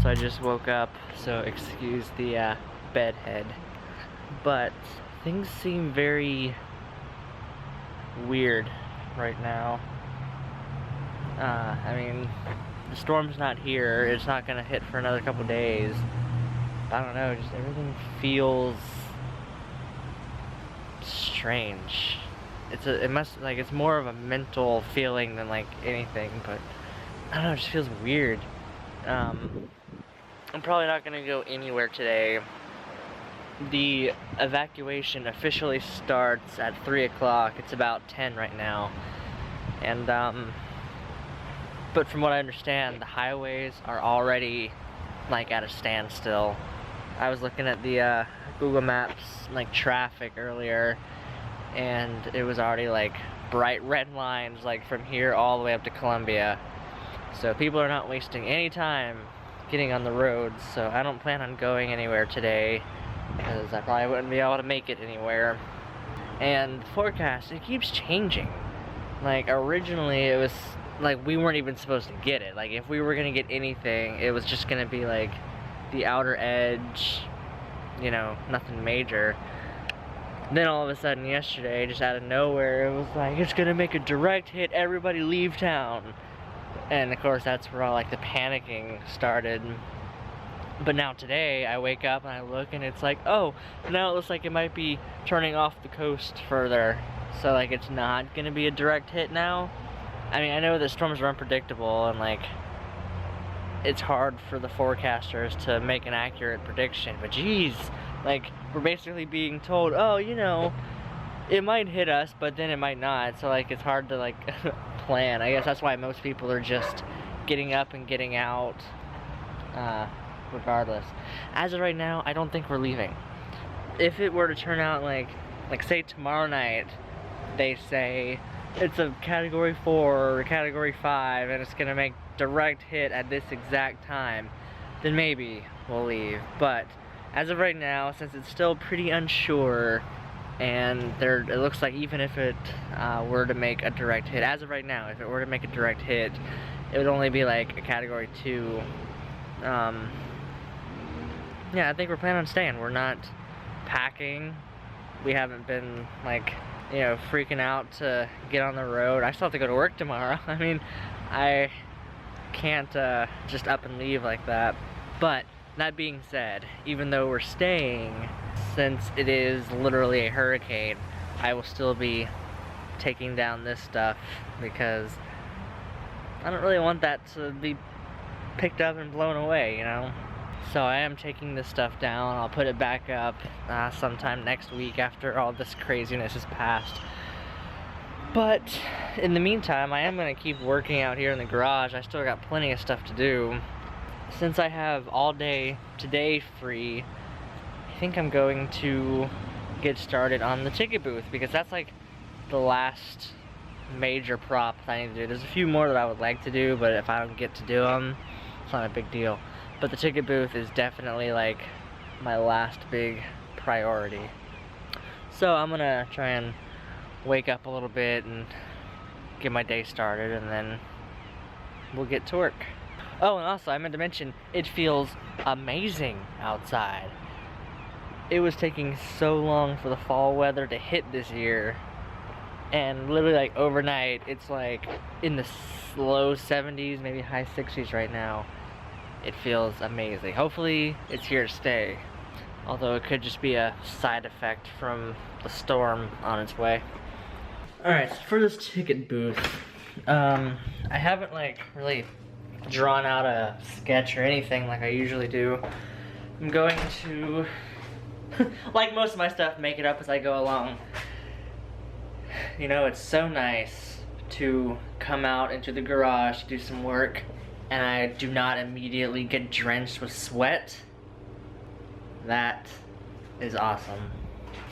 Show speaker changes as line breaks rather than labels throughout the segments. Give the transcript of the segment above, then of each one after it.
Also, I just woke up, so excuse the bedhead. But things seem very weird right now. I mean, the storm's not here. It's not gonna hit for another couple days. I don't know, just everything feels strange. It's more of a mental feeling than like anything, but I don't know, it just feels weird. I'm probably not gonna go anywhere today. The evacuation officially starts at 3 o'clock. It's about 10 right now. And, but from what I understand, the highways are already, like, at a standstill. I was looking at the, Google Maps, like, traffic earlier, and it was already, like, bright red lines, like, from here all the way up to Columbia. So people are not wasting any time getting on the roads, so I don't plan on going anywhere today, because I probably wouldn't be able to make it anywhere. And the forecast, it keeps changing. Like, originally it was, like, we weren't even supposed to get it. Like, if we were gonna get anything, it was just gonna be, like, the outer edge, you know, nothing major. Then all of a sudden yesterday, just out of nowhere, it was like, it's gonna make a direct hit, everybody leave town. And of course, that's where all, like, the panicking started. But now today, I wake up and I look and it's like, oh, now it looks like it might be turning off the coast further. So, like, it's not gonna be a direct hit now. I mean, I know that storms are unpredictable and, like, it's hard for the forecasters to make an accurate prediction. But geez, like, we're basically being told, oh, you know, it might hit us, but then it might not. So, like, it's hard to, like, plan. I guess that's why most people are just getting up and getting out. Regardless. As of right now, I don't think we're leaving. If it were to turn out like say tomorrow night, they say it's a category 4 or a category 5 and it's gonna make direct hit at this exact time, then maybe we'll leave. But as of right now, since it's still pretty unsure, and it looks like even if it were to make a direct hit, as of right now, if it were to make a direct hit, it would only be like a category 2. Yeah, I think we're planning on staying. We're not packing. We haven't been, like, you know, freaking out to get on the road. I still have to go to work tomorrow. I mean, I can't just up and leave like that. But that being said, even though we're staying, since it is literally a hurricane, I will still be taking down this stuff because I don't really want that to be picked up and blown away, you know? So I am taking this stuff down. I'll put it back up sometime next week after all this craziness is passed. But in the meantime, I am going to keep working out here in the garage. I still got plenty of stuff to do. Since I have all day today free, I think I'm going to get started on the ticket booth, because that's like the last major prop that I need to do. There's a few more that I would like to do, but if I don't get to do them, it's not a big deal. But the ticket booth is definitely like my last big priority. So I'm gonna try and wake up a little bit and get my day started, and then we'll get to work. Oh, and also I meant to mention, it feels amazing outside. It was taking so long for the fall weather to hit this year, and literally like overnight it's like in the low 70s, maybe high 60s right now. It feels amazing. Hopefully it's here to stay, although it could just be a side effect from the storm on its way. Alright, so for this ticket booth, I haven't like really drawn out a sketch or anything like I usually do. I'm going to, like most of my stuff, make it up as I go along. You know, it's so nice to come out into the garage to do some work and I do not immediately get drenched with sweat. That is awesome.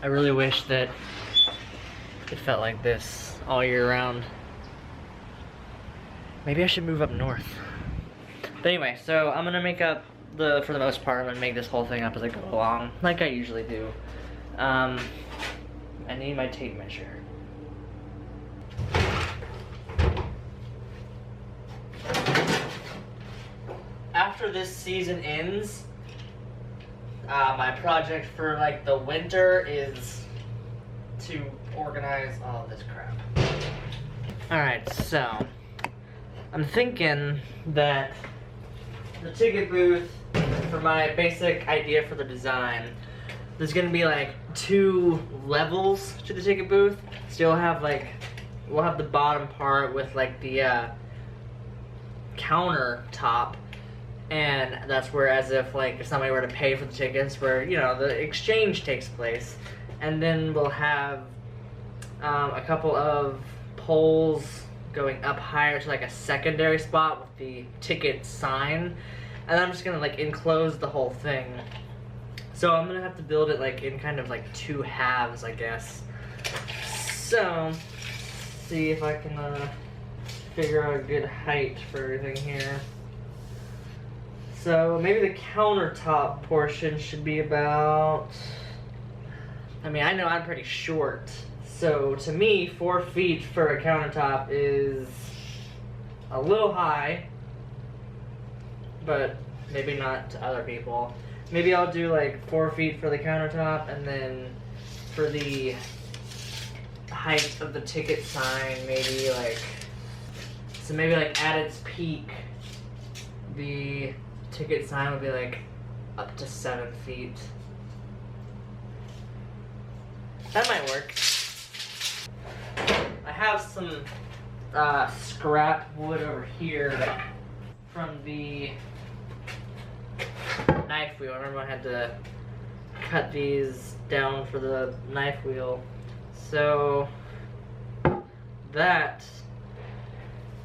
I really wish that it felt like this all year round. Maybe I should move up north. But anyway, so I'm gonna make up for the most part, I'm gonna make this whole thing up as I go along, like I usually do. I need my tape measure. After after this season ends, my project for like the winter is to organize all of this crap. Alright, so I'm thinking that the ticket booth, for my basic idea for the design, there's gonna be like 2 levels to the ticket booth. So you'll have like, we'll have the bottom part with like the counter top, and that's where, as if like if somebody were to pay for the tickets, where, you know, the exchange takes place. And then we'll have a couple of poles going up higher to like a secondary spot with the ticket sign, and I'm just gonna like enclose the whole thing. So I'm gonna have to build it like in kind of like 2 halves, I guess. So see if I can figure out a good height for everything here. So maybe the countertop portion should be about, I mean, I know I'm pretty short, so to me 4 feet for a countertop is a little high, but maybe not to other people. Maybe I'll do like 4 feet for the countertop, and then for the height of the ticket sign, maybe like, so maybe like at its peak, the ticket sign would be like up to 7 feet. That might work. I have some scrap wood over here from the knife wheel. I remember I had to cut these down for the knife wheel. So that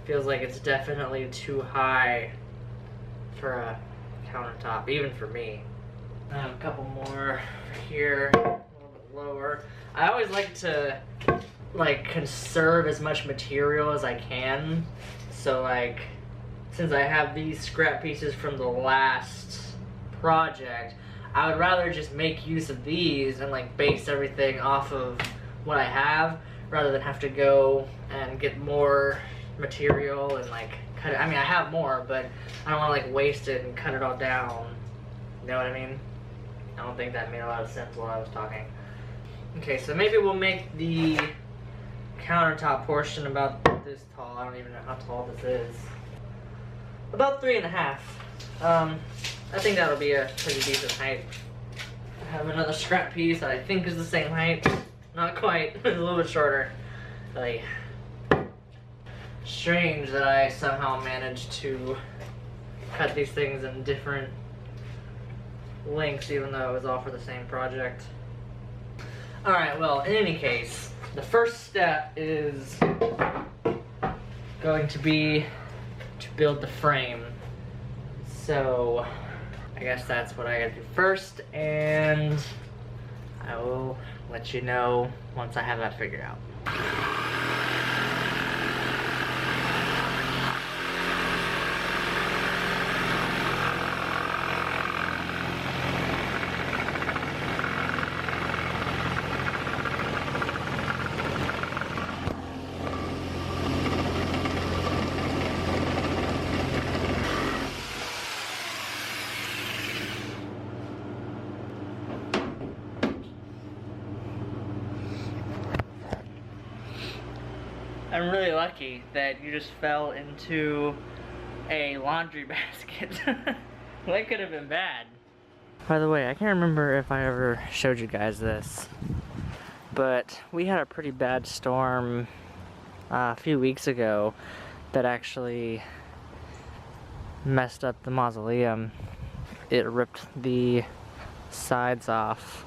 feels like it's definitely too high for a countertop, even for me. A couple more here, a little bit lower. I always like to like conserve as much material as I can. So like, since I have these scrap pieces from the last project, I would rather just make use of these and like base everything off of what I have, rather than have to go and get more material and like cut it. I mean, I have more, but I don't want to like waste it and cut it all down. You know what I mean? I don't think that made a lot of sense while I was talking. Okay, so maybe we'll make the countertop portion about this tall. I don't even know how tall this is. About 3.5. I think that'll be a pretty decent height. I have another scrap piece that I think is the same height. Not quite. It's a little bit shorter. Like, strange that I somehow managed to cut these things in different lengths, even though it was all for the same project. Alright, well, in any case, the first step is going to be to build the frame. So I guess that's what I gotta do first, and I will let you know once I have that figured out. I'm really lucky that you just fell into a laundry basket. That could have been bad. By the way, I can't remember if I ever showed you guys this, but we had a pretty bad storm a few weeks ago that actually messed up the mausoleum. It ripped the sides off,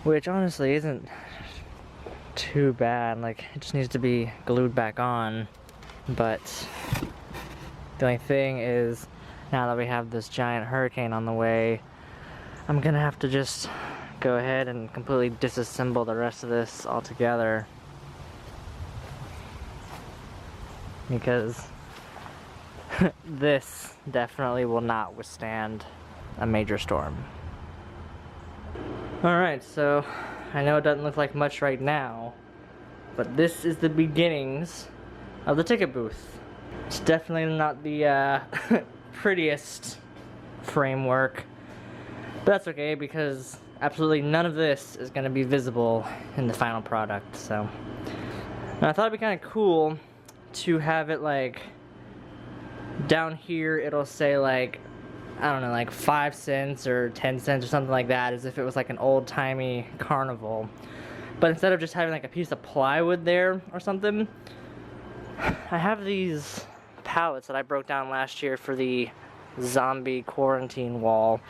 which honestly isn't too bad. Like, it just needs to be glued back on. But the only thing is, now that we have this giant hurricane on the way, I'm gonna have to just go ahead and completely disassemble the rest of this altogether, because this definitely will not withstand a major storm. Alright, so I know it doesn't look like much right now, but this is the beginnings of the ticket booth. It's definitely not the prettiest framework, but that's okay because absolutely none of this is going to be visible in the final product. So and I thought it'd be kind of cool to have it like down here, it'll say like, I don't know, like 5 cents or 10 cents or something like that, as if it was like an old-timey carnival. But instead of just having like a piece of plywood there or something, I have these pallets that I broke down last year for the zombie quarantine wall.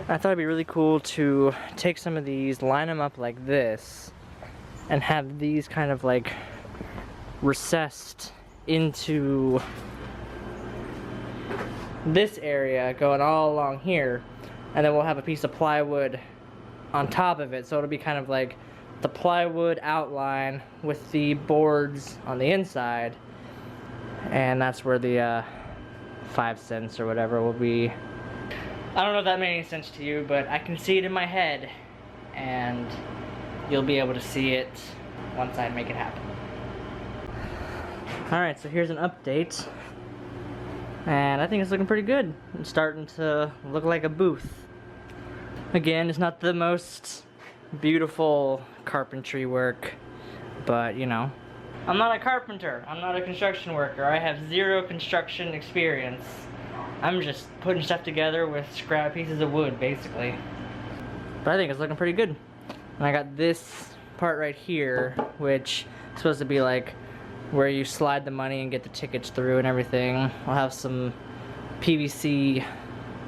I thought it'd be really cool to take some of these, line them up like this, and have these kind of like recessed into this area going all along here, and then we'll have a piece of plywood on top of it, so it'll be kind of like the plywood outline with the boards on the inside, and that's where the 5 cents or whatever will be. I don't know if that made any sense to you, but I can see it in my head, and you'll be able to see it once I make it happen. Alright, so here's an update. And I think it's looking pretty good. It's starting to look like a booth. Again, it's not the most beautiful carpentry work, but you know, I'm not a carpenter, I'm not a construction worker, I have 0 construction experience. I'm just putting stuff together with scrap pieces of wood, basically. But I think it's looking pretty good. And I got this part right here, which is supposed to be like where you slide the money and get the tickets through and everything. I'll have some PVC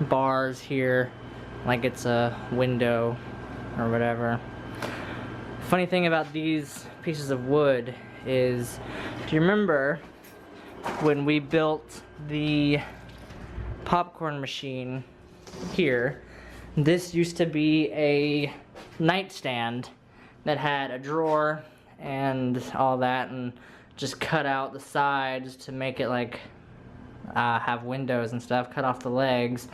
bars here, like it's a window or whatever. Funny thing about these pieces of wood is, do you remember when we built the popcorn machine here? This used to be a nightstand that had a drawer and all that, and just cut out the sides to make it like have windows and stuff, cut off the legs.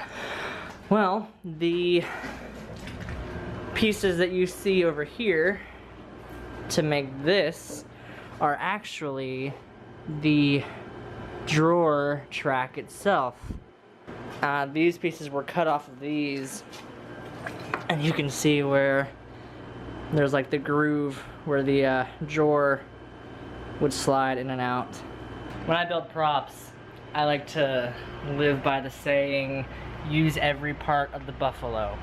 Well, the pieces that you see over here to make this are actually the drawer track itself. These pieces were cut off of these, and you can see where there's like the groove where the drawer would slide in and out. When I build props, I like to live by the saying, use every part of the buffalo.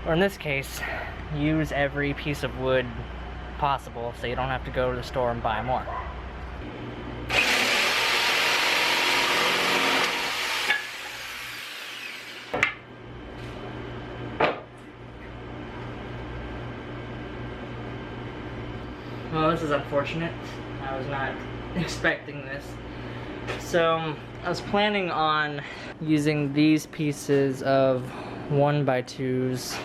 Or in this case, use every piece of wood possible so you don't have to go to the store and buy more. Well, this is unfortunate. I was not expecting this. So I was planning on using these pieces of 1x2s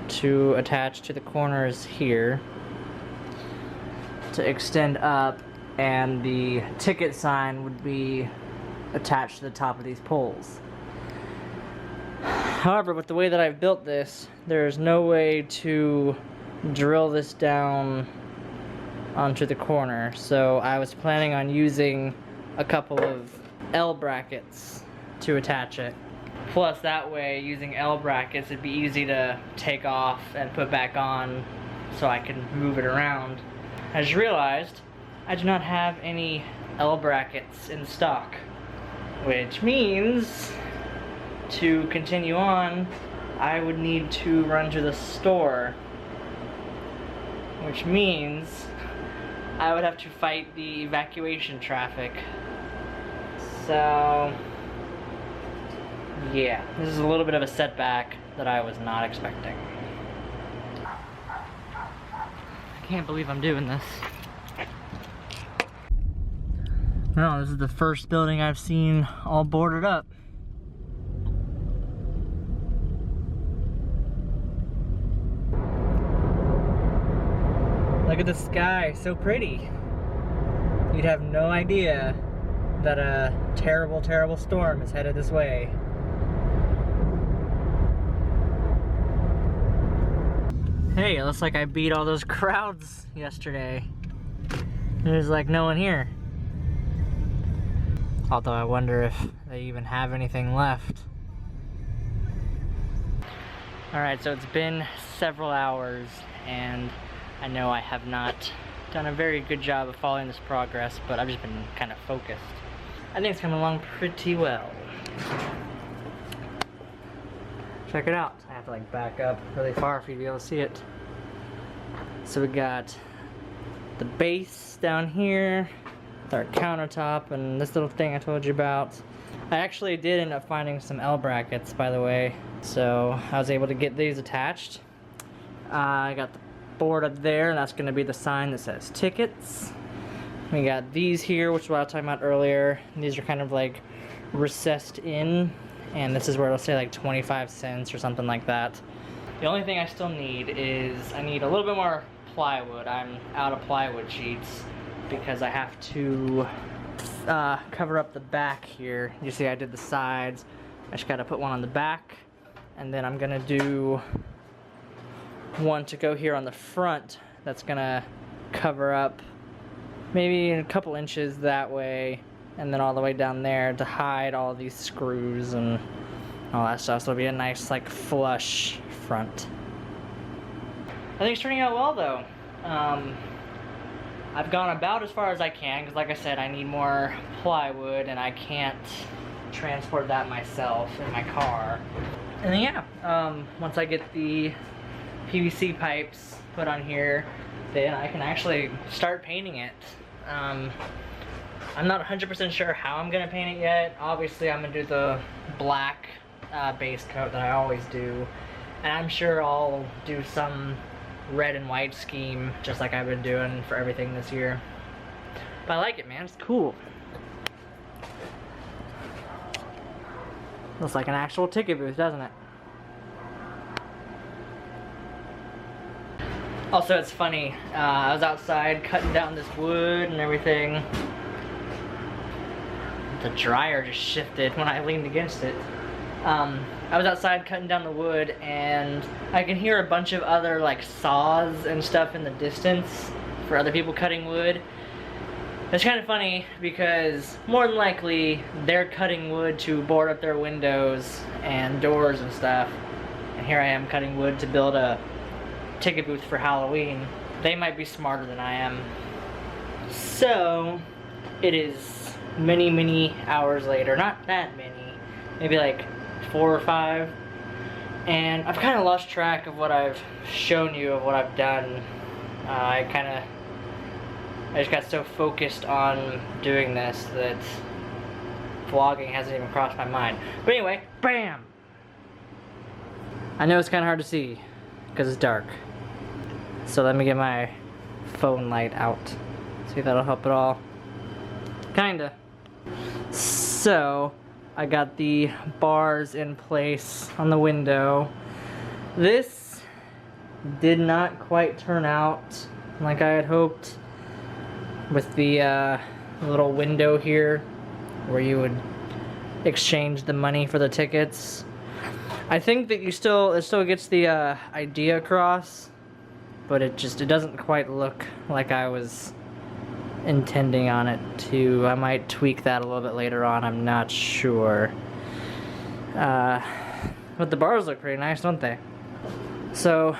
to attach to the corners here to extend up, and the ticket sign would be attached to the top of these poles. However, with the way that I've built this, there's no way to drill this down onto the corner, so I was planning on using a couple of L brackets to attach it. Plus, that way, using L brackets, it'd be easy to take off and put back on so I can move it around. I just realized I do not have any L brackets in stock, which means to continue on, I would need to run to the store, which means I would have to fight the evacuation traffic. So yeah, this is a little bit of a setback that I was not expecting. I can't believe I'm doing this. No, this is the first building I've seen all boarded up. Look at the sky, so pretty. You'd have no idea that a terrible, terrible storm is headed this way. Hey, it looks like I beat all those crowds yesterday. There's like no one here. Although I wonder if they even have anything left. Alright, so it's been several hours, and I know I have not done a very good job of following this progress, but I've just been kind of focused. I think it's coming along pretty well. Check it out. I have to like back up really far for you to be able to see it. So we got the base down here with our countertop and this little thing I told you about. I actually did end up finding some L brackets, by the way, so I was able to get these attached. I got the board up there, and that's going to be the sign that says tickets. We got these here, which is what I was talking about earlier. These are kind of like recessed in, and this is where it'll say like 25 cents or something like that. The only thing I still need is I need a little bit more plywood. I'm out of plywood sheets because I have to cover up the back here. You see I did the sides. I just got to put one on the back, and then I'm gonna do one to go here on the front that's gonna cover up maybe a couple inches that way, and then all the way down there to hide all these screws and all that stuff. So it'll be a nice like flush front. I think it's turning out well though. I've gone about as far as I can because, like I said, I need more plywood and I can't transport that myself in my car. And then yeah, once I get the PVC pipes put on here, then I can actually start painting it. I'm not 100% sure how I'm gonna paint it yet. Obviously I'm gonna do the black base coat that I always do, and I'm sure I'll do some red and white scheme just like I've been doing for everything this year. But I like it, man. It's cool. Looks like an actual ticket booth, doesn't it? Also, it's funny, I was outside cutting down this wood and everything. The dryer just shifted when I leaned against it. I was outside cutting down the wood, and I can hear a bunch of other like saws and stuff in the distance for other people cutting wood. It's kind of funny because more than likely they're cutting wood to board up their windows and doors and stuff, and here I am cutting wood to build a ticket booth for Halloween. They might be smarter than I am. So it is many hours later, not that many, maybe like 4 or 5, and I've kind of lost track of what I've shown you of what I've done. I just got so focused on doing this that vlogging hasn't even crossed my mind. But anyway, bam! I know it's kind of hard to see because it's dark. So let me get my phone light out. See if that'll help at all. Kinda. So, I got the bars in place on the window. This did not quite turn out like I had hoped with the little window here where you would exchange the money for the tickets. I think that it still gets the idea across, but it doesn't quite look like I was intending on it to. I might tweak that a little bit later on, I'm not sure. But the bars look pretty nice, don't they? So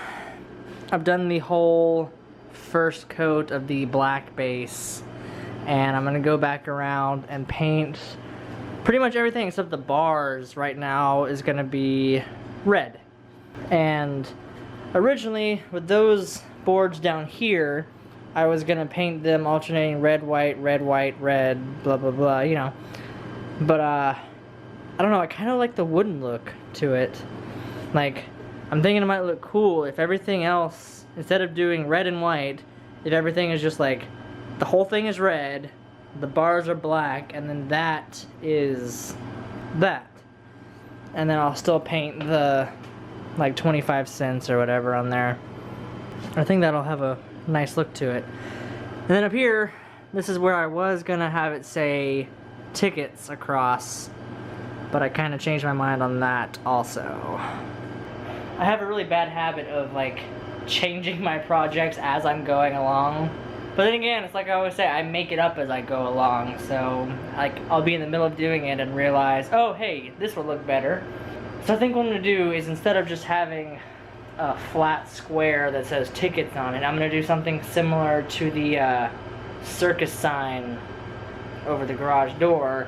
I've done the whole first coat of the black base, and I'm gonna go back around and paint pretty much everything except the bars right now is gonna be red. And originally with those boards down here, I was gonna paint them alternating red, white, red, blah blah blah, you know. But I don't know, I kind of like the wooden look to it. Like, I'm thinking it might look cool if everything else, instead of doing red and white, if everything is just like, the whole thing is red, the bars are black, and then that is that. And then I'll still paint the, like, 25 cents or whatever on there. I think that'll have a nice look to it. And then up here, this is where I was gonna have it say tickets across, but I kind of changed my mind on that also. I have a really bad habit of like changing my projects as I'm going along, But then again, it's like I always say, I make it up as I go along. So, like, I'll be in the middle of doing it and realize, oh, hey, this would look better. So I think what I'm gonna do is, instead of just having a flat square that says tickets on it, I'm gonna do something similar to the circus sign over the garage door.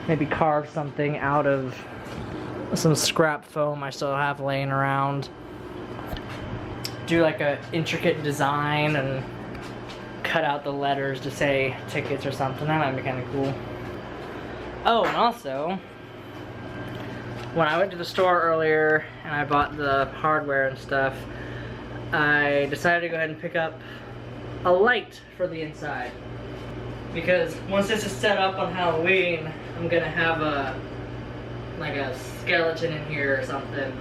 Maybe carve something out of some scrap foam I still have laying around. Do like a intricate design and cut out the letters to say tickets or something. That might be kind of cool. Oh, and also, when I went to the store earlier and I bought the hardware and stuff, I decided to go ahead and pick up a light for the inside. Because once this is set up on Halloween, I'm gonna have like a skeleton in here or something,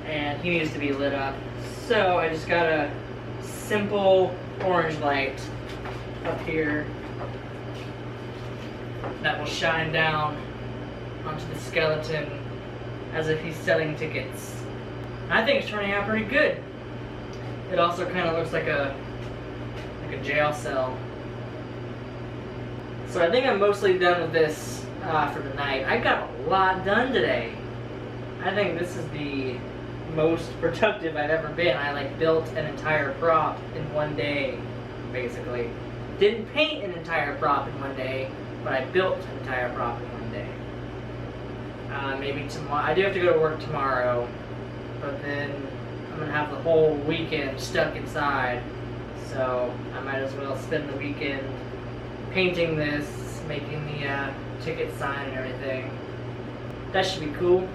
and he needs to be lit up. So I just got a simple orange light up here that will shine down onto the skeleton as if he's selling tickets. I think it's turning out pretty good. It also kind of looks like a jail cell. So I think I'm mostly done with this for the night. I got a lot done today. I think this is the most productive I've ever been. I like built an entire prop in one day, basically. Didn't paint an entire prop in one day, but I built an entire prop in one day. Maybe tomorrow. I do have to go to work tomorrow, but then I'm gonna have the whole weekend stuck inside. So I might as well spend the weekend painting this, making the ticket sign and everything. That should be cool.